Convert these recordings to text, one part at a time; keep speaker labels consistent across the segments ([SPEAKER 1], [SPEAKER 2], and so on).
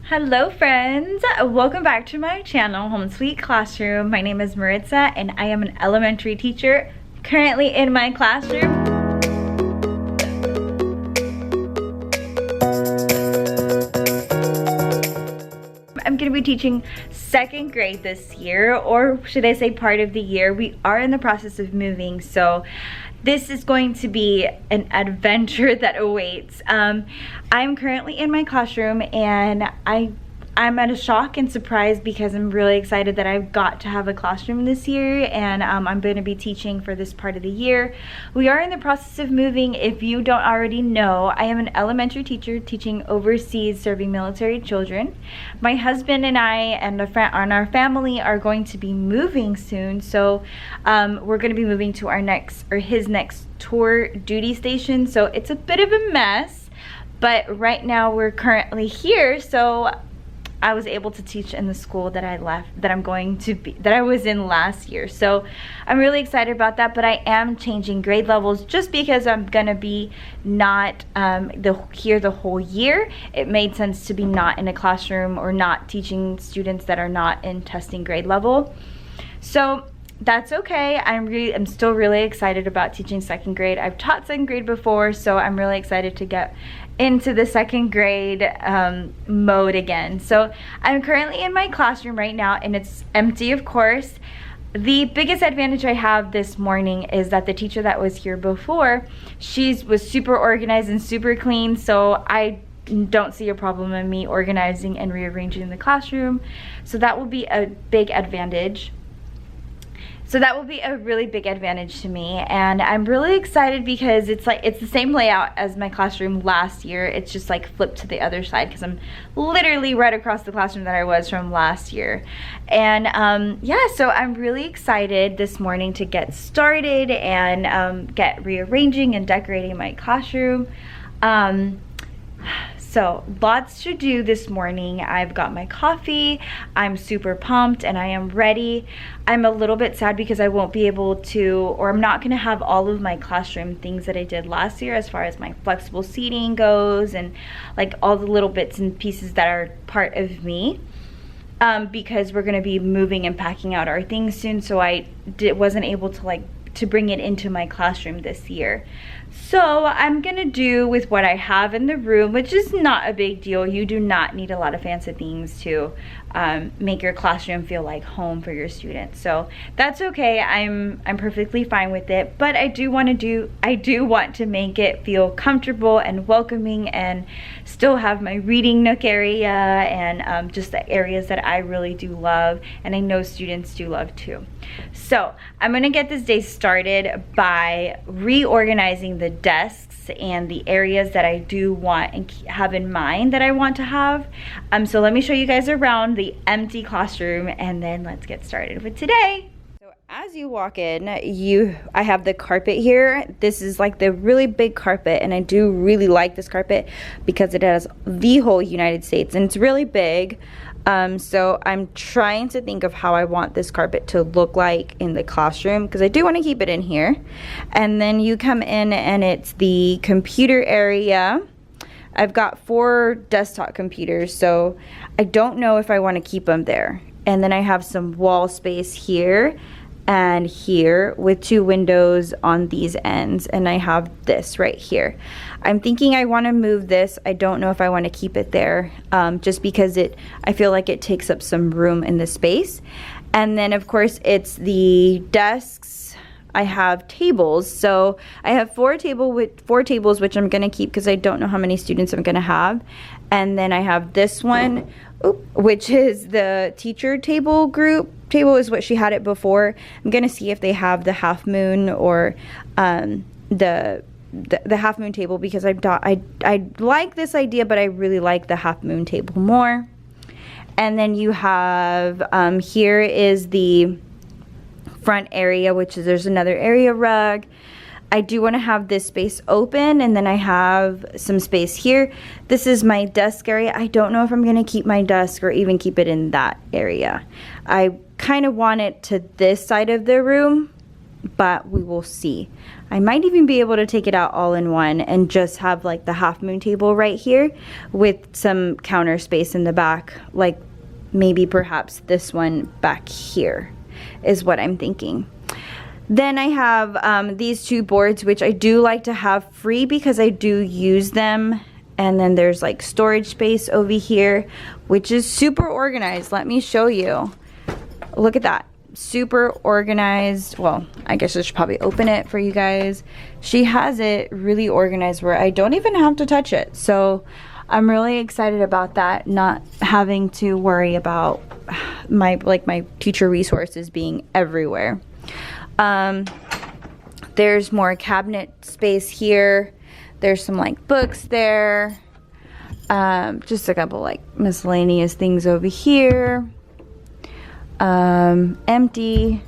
[SPEAKER 1] Hello friends, welcome back to my channel, Home Sweet Classroom. My name is Maritza and I am an elementary teacher currently in my classroom. I'm going to be teaching second grade this year, or should I say part of the year. We are in the process of moving, so this is going to be an adventure that awaits. I'm currently in my classroom and I'm at a shock and surprise because I'm really excited that I've got to have a classroom this year, and I'm going to be teaching for this part of the year. We are in the process of moving. If you don't already know, I am an elementary teacher teaching overseas serving military children. My husband and I and our family are going to be moving soon, so we're going to be moving to his next tour duty station, so it's a bit of a mess, but right now we're currently here, so I was able to teach in the school that I was in last year. So I'm really excited about that, but I am changing grade levels just because I'm gonna be not here the whole year. It made sense to be not in a classroom or not teaching students that are not in testing grade level. So that's okay. I'm still really excited about teaching second grade. I've taught second grade before, so I'm really excited to get into the second grade mode again. So I'm currently in my classroom right now and it's empty, of course. The biggest advantage I have this morning is that the teacher that was here before, was super organized and super clean, so I don't see a problem in me organizing and rearranging the classroom. So that will be a big advantage. So that will be a really big advantage to me, and I'm really excited because it's the same layout as my classroom last year. It's just like flipped to the other side because I'm literally right across the classroom that I was from last year. And yeah, so I'm really excited this morning to get started and get rearranging and decorating my classroom. So lots to do this morning. I've got my coffee, I'm super pumped and I am ready. I'm a little bit sad because I won't be able to, or I'm not gonna have all of my classroom things that I did last year as far as my flexible seating goes and like all the little bits and pieces that are part of me. Because we're gonna be moving and packing out our things soon, so I wasn't able to bring it into my classroom this year. So I'm gonna do with what I have in the room, which is not a big deal. You do not need a lot of fancy things to make your classroom feel like home for your students. So that's okay. I'm perfectly fine with it. But I do want to make it feel comfortable and welcoming, and still have my reading nook area and just the areas that I really do love, and I know students do love too. So I'm gonna get this day started by reorganizing the desks and the areas that I do want and have in mind that I want to have. So let me show you guys around the empty classroom and then let's get started with today. So as you walk in, I have the carpet here. This is like the really big carpet, and I do really like this carpet because it has the whole United States and it's really big. So I'm trying to think of how I want this carpet to look like in the classroom, because I do want to keep it in here. And then you come in and it's the computer area. I've got 4 desktop computers, so I don't know if I want to keep them there. And then I have some wall space here and here with 2 windows on these ends, and I have this right here. I'm thinking I want to move this. I don't know if I want to keep it there, just because I feel like it takes up some room in the space. And then of course it's the desks. I have tables, so I have 4 tables which I'm gonna keep because I don't know how many students I'm gonna have. And then I have this one, which is the teacher table is what she had it before. I'm gonna see if they have the half moon or the half moon table, because I like this idea, but I really like the half moon table more. And then you have here is the front area, which is there's another area rug. I do want to have this space open, and then I have some space here. This is my desk area. I don't know if I'm going to keep my desk or even keep it in that area. I kind of want it to this side of the room, but we will see. I might even be able to take it out all in one and just have like the half moon table right here with some counter space in the back, like maybe perhaps this one back here is what I'm thinking. Then I have these two boards, which I do like to have free because I do use them. And then there's like storage space over here, which is super organized. Let me show you. Look at that. Super organized. Well, I guess I should probably open it for you guys. She has it really organized where I don't even have to touch it. So I'm really excited about that, not having to worry about my teacher resources being everywhere. There's more cabinet space here. There's some like books there. Just a couple like miscellaneous things over here. Empty.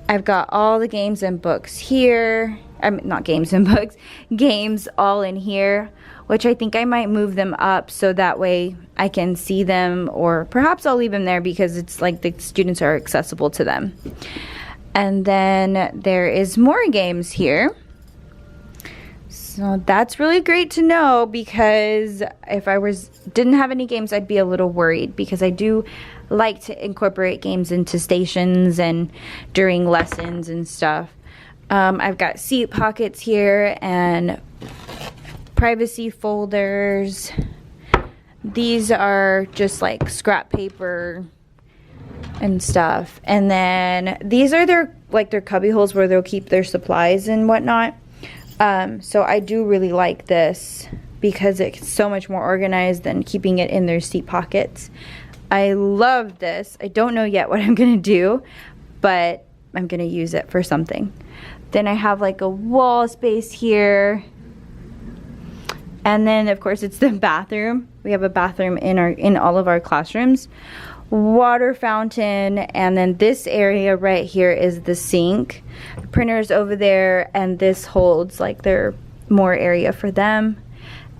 [SPEAKER 1] I've got all the games and books here. I mean, not games and books, games all in here, which I think I might move them up so that way I can see them, or perhaps I'll leave them there because it's like the students are accessible to them. And then there is more games here. So that's really great to know, because if I didn't have any games, I'd be a little worried, because I do like to incorporate games into stations and during lessons and stuff. I've got seat pockets here and privacy folders. These are just like scrap paper and stuff. And then these are their cubby holes where they'll keep their supplies and whatnot. So I do really like this because it's so much more organized than keeping it in their seat pockets. I love this. I don't know yet what I'm gonna do, but I'm gonna use it for something. Then I have like a wall space here. And then of course it's the bathroom. We have a bathroom in all of our classrooms. Water fountain, and then this area right here is the sink. The printer's over there, and this holds like their more area for them.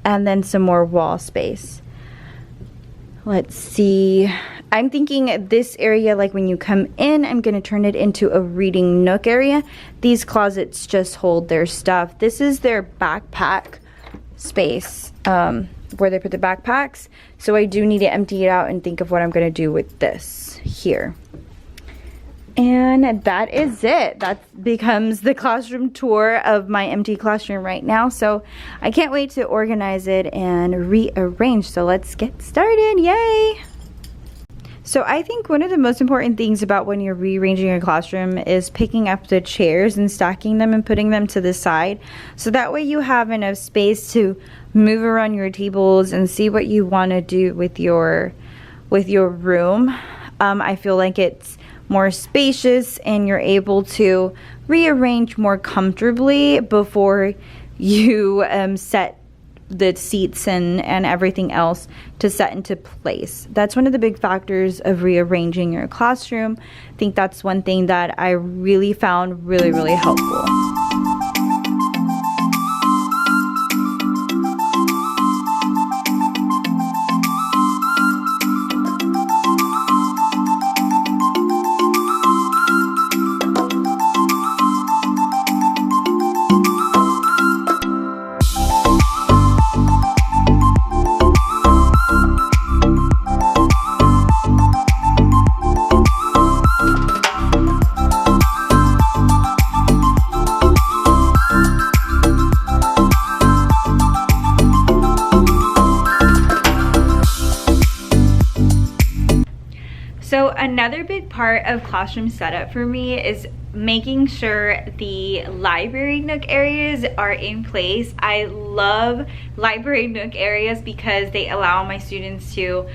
[SPEAKER 1] And then some more wall space. Let's see. I'm thinking this area, like when you come in, I'm going to turn it into a reading nook area. These closets just hold their stuff. This is their backpack space, where they put the backpacks. So I do need to empty it out and think of what I'm going to do with this here. And that is it. That becomes the classroom tour of my empty classroom right now. So I can't wait to organize it and rearrange. So let's get started. Yay! So I think one of the most important things about when you're rearranging your classroom is picking up the chairs and stacking them and putting them to the side. So that way you have enough space to move around your tables and see what you want to do with your room. I feel like it's more spacious and you're able to rearrange more comfortably before you set the seats and everything else to set into place. That's one of the big factors of rearranging your classroom. I think that's one thing that I really found really helpful. So another big part of classroom setup for me is making sure the library nook areas are in place. I love library nook areas because they allow my students to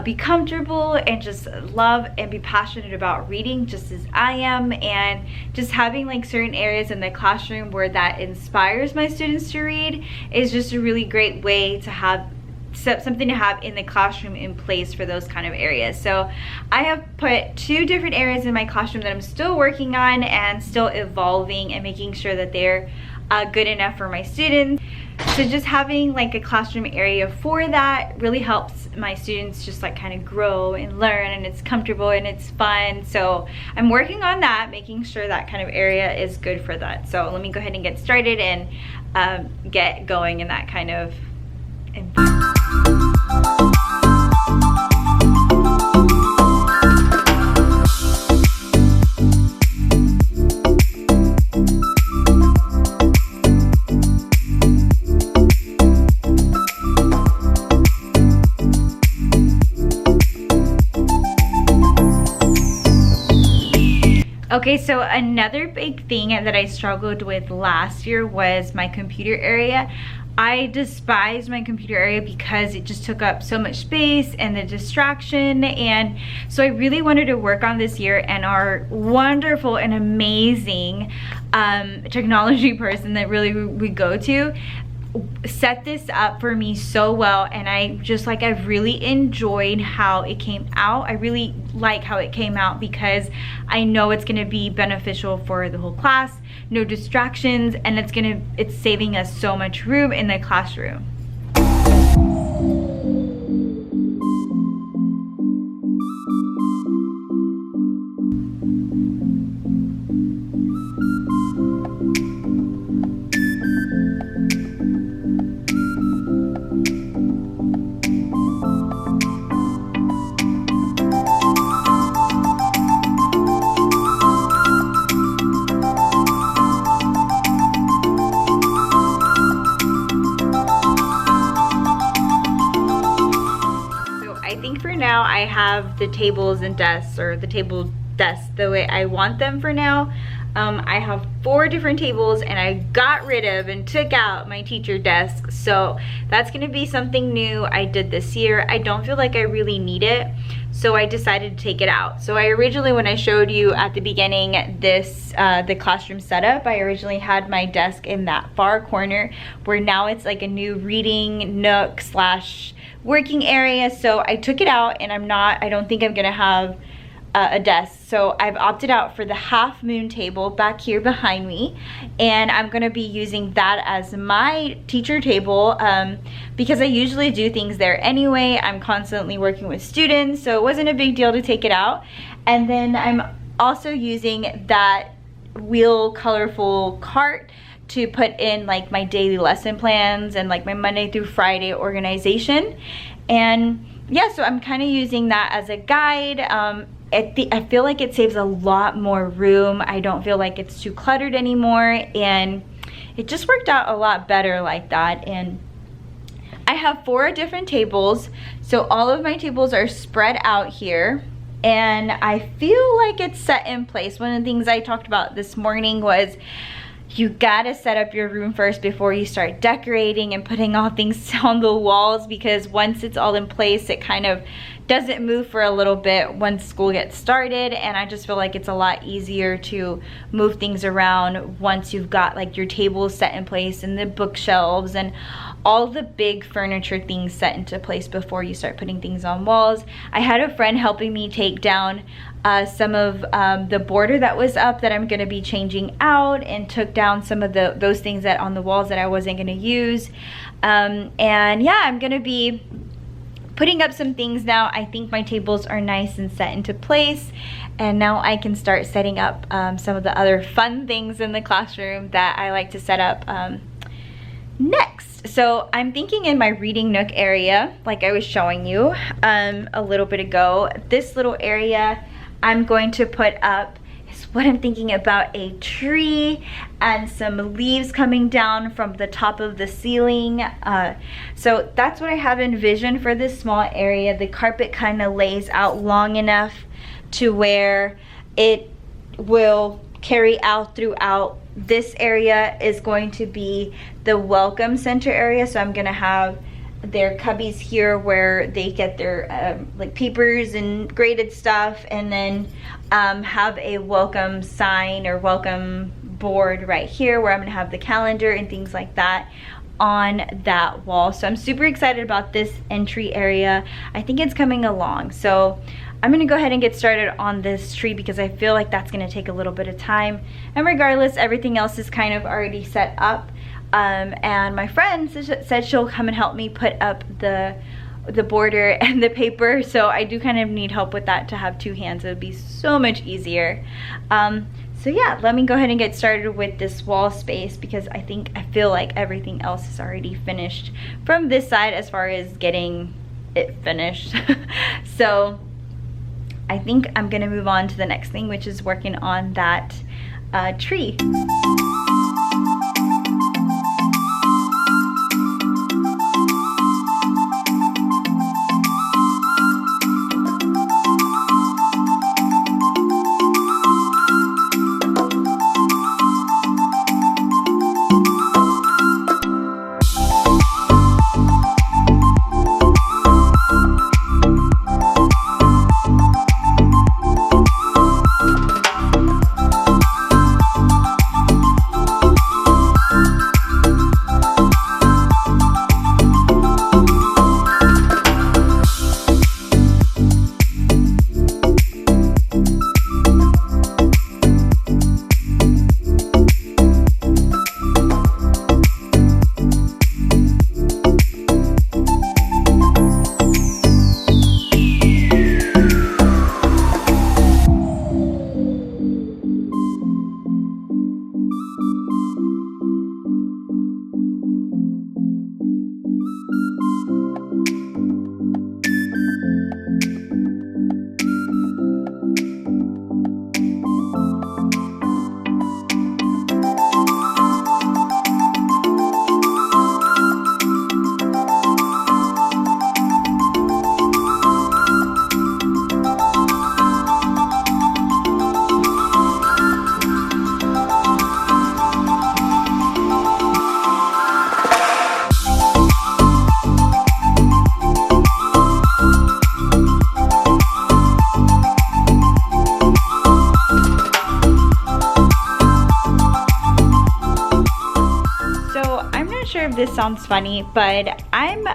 [SPEAKER 1] be comfortable and just love and be passionate about reading just as I am, and just having like certain areas in the classroom where that inspires my students to read is just a really great way to have something to have in the classroom in place for those kind of areas. So I have put 2 different areas in my classroom that I'm still working on and still evolving and making sure that they're good enough for my students. So just having like a classroom area for that really helps my students just like kind of grow and learn, and it's comfortable and it's fun. So I'm working on that, making sure that kind of area is good for that. So let me go ahead and get started and get going in that kind of environment. Okay, so another big thing that I struggled with last year was my computer area. I despised my computer area because it just took up so much space and the distraction, and so I really wanted to work on this year, and our wonderful and amazing technology person that really we go to set this up for me so well, and I've really enjoyed how it came out. I really like how it came out because I know it's going to be beneficial for the whole class, no distractions, and it's saving us so much room in the classroom. Now I have the tables and desks, or the table desks, the way I want them for now. I have 4 different tables, and I got rid of and took out my teacher desk, so that's going to be something new I did this year. I don't feel like I really need it, so I decided to take it out. So I originally, when I showed you at the beginning the classroom setup, I originally had my desk in that far corner, where now it's like a new reading nook slash working area. So I took it out, and I don't think I'm gonna have a desk. So I've opted out for the half moon table back here behind me, and I'm gonna be using that as my teacher table because I usually do things there anyway. I'm constantly working with students, so it wasn't a big deal to take it out. And then I'm also using that wheel colorful cart to put in like my daily lesson plans and like my Monday through Friday organization. And yeah, so I'm kind of using that as a guide. I feel like it saves a lot more room. I don't feel like it's too cluttered anymore, and it just worked out a lot better like that. And I have 4 different tables, so all of my tables are spread out here, and I feel like it's set in place. One of the things I talked about this morning was you gotta set up your room first before you start decorating and putting all things on the walls, because once it's all in place, it kind of doesn't move for a little bit once school gets started. And I just feel like it's a lot easier to move things around once you've got like your tables set in place and the bookshelves and all the big furniture things set into place before you start putting things on walls. I had a friend helping me take down some of the border that was up that I'm going to be changing out, and took down some of those things that on the walls that I wasn't going to use. And yeah, I'm going to be putting up some things now. I think my tables are nice and set into place, and now I can start setting up some of the other fun things in the classroom that I like to set up next. So I'm thinking in my reading nook area, like I was showing you a little bit ago, this little area I'm going to put up is what I'm thinking about, a tree and some leaves coming down from the top of the ceiling. So that's what I have envisioned for this small area. The carpet kind of lays out long enough to where it will carry out throughout. This area is going to be the welcome center area, so I'm gonna have their cubbies here where they get their like papers and graded stuff, and then have a welcome sign or welcome board right here where I'm gonna have the calendar and things like that on that wall. So I'm super excited about this entry area. I think it's coming along, so I'm gonna go ahead and get started on this tree because I feel like that's gonna take a little bit of time. And regardless, everything else is kind of already set up. and my friend said she'll come and help me put up the border and the paper, so I do kind of need help with that. To have two hands, it would be so much easier. So yeah, let me go ahead and get started with this wall space, because I feel like everything else is already finished from this side as far as getting it finished. So I think I'm gonna move on to the next thing, which is working on that tree. This sounds funny, but I'm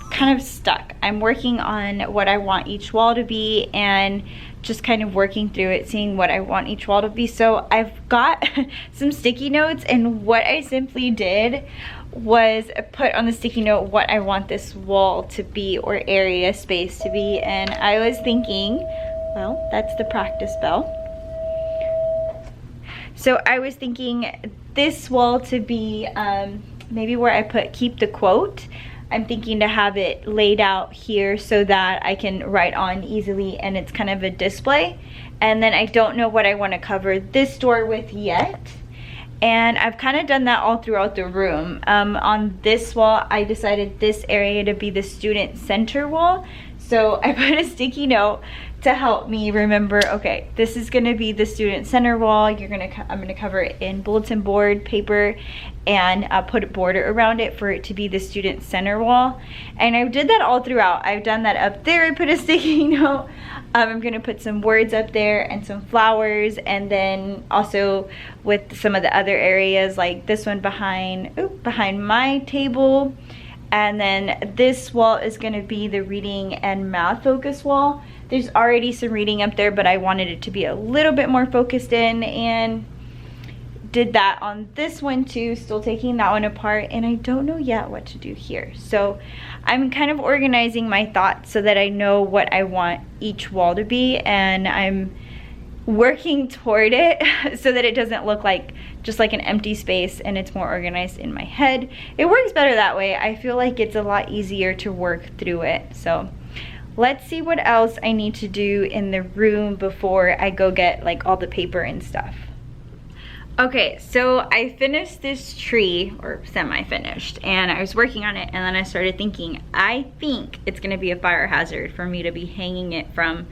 [SPEAKER 1] kind of stuck. I'm working on what I want each wall to be and just kind of working through it, seeing what I want each wall to be. So I've got some sticky notes, and what I simply did was put on the sticky note what I want this wall to be, or area space to be. And I was thinking, well, that's the practice bell. So I was thinking this wall to be maybe where I put keep the quote. I'm thinking to have it laid out here so that I can write on easily, and it's kind of a display. And then I don't know what I want to cover this door with yet, and I've kind of done that all throughout the room. On this wall, I decided this area to be the student center wall, so I put a sticky note to help me remember, okay, this is gonna be the student center wall. I'm gonna cover it in bulletin board paper and put a border around it for it to be the student center wall. And I did that all throughout. I've done that up there. I put a sticky note. I'm gonna put some words up there and some flowers, and then also with some of the other areas, like this one behind my table. And then this wall is gonna be the reading and math focus wall. There's already some reading up there, but I wanted it to be a little bit more focused in, and did that on this one too, still taking that one apart, and I don't know yet what to do here. So I'm kind of organizing my thoughts so that I know what I want each wall to be, and I'm working toward it so that it doesn't look like just like an empty space, and it's more organized in my head. It works better that way. I feel like it's a lot easier to work through it. So let's see what else I need to do in the room before I go get like all the paper and stuff. Okay, so I finished this tree, or semi-finished, and I was working on it, and then I started thinking, I think it's gonna be a fire hazard for me to be hanging it from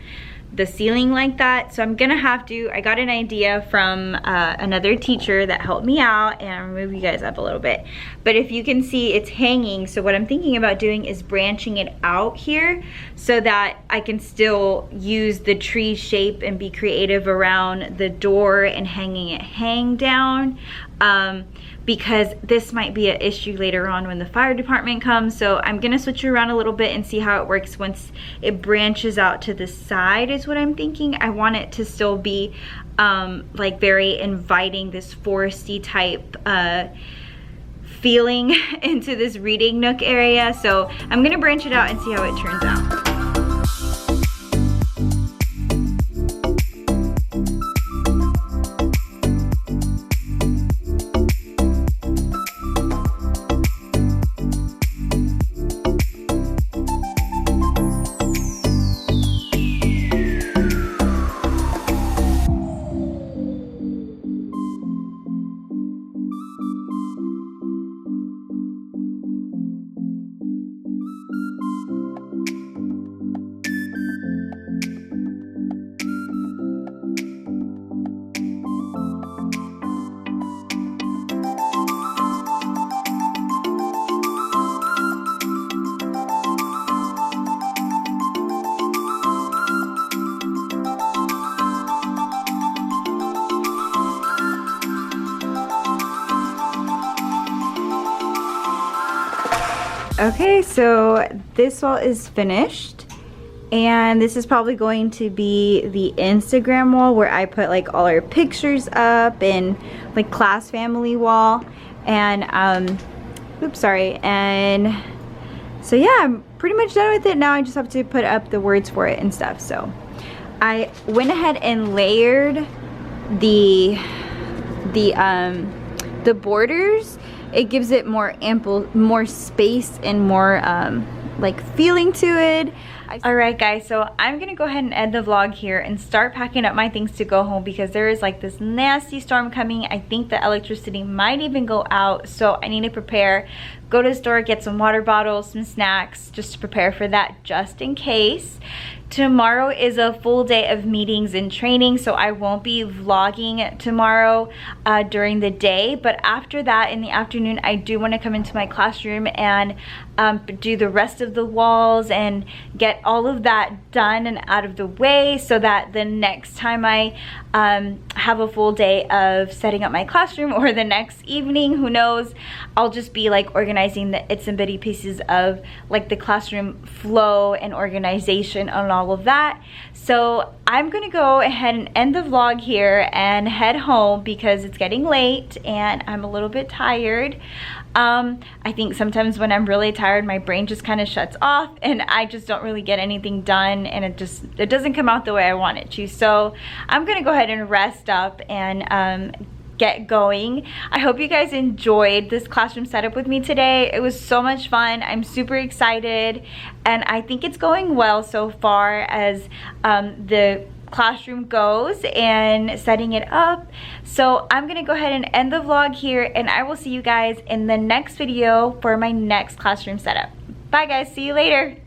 [SPEAKER 1] the ceiling like that. So I'm gonna have to, I got an idea from another teacher that helped me out, and I'll move you guys up a little bit. But if you can see, it's hanging. So what I'm thinking about doing is branching it out here so that I can still use the tree shape and be creative around the door and hanging it hang down. Because this might be an issue later on when the fire department comes. So I'm gonna switch it around a little bit and see how it works once it branches out to the side is what I'm thinking. I want it to still be like very inviting, this foresty type feeling into this reading nook area. So I'm gonna branch it out and see how it turns out. Okay, so this wall is finished, and this is probably going to be the Instagram wall where I put like all our pictures up, and like class family wall, and oops, sorry. And so yeah, I'm pretty much done with it now. I just have to put up the words for it and stuff. So I went ahead and layered the borders. It gives it more ample, more space and more like feeling to it. Alright guys, so I'm gonna go ahead and end the vlog here and start packing up my things to go home, because there is like this nasty storm coming. I think the electricity might even go out, so I need to prepare, go to the store, get some water bottles, some snacks, just to prepare for that just in case. Tomorrow is a full day of meetings and training, so I won't be vlogging tomorrow during the day, but after that in the afternoon I do want to come into my classroom and do the rest of the walls and get all of that done and out of the way, so that the next time I have a full day of setting up my classroom, or the next evening, who knows, I'll just be like organizing the its and bitty pieces of like the classroom flow and organization and all of that. So I'm gonna go ahead and end the vlog here and head home, because it's getting late and I'm a little bit tired. I think sometimes when I'm really tired, my brain just kind of shuts off and I just don't really get anything done, and it doesn't come out the way I want it to. So I'm gonna go ahead and rest up and get going. I hope you guys enjoyed this classroom setup with me today. It was so much fun. I'm super excited, and I think it's going well so far as the classroom goes and setting it up. So I'm gonna go ahead and end the vlog here, and I will see you guys in the next video for my next classroom setup. Bye guys, see you later.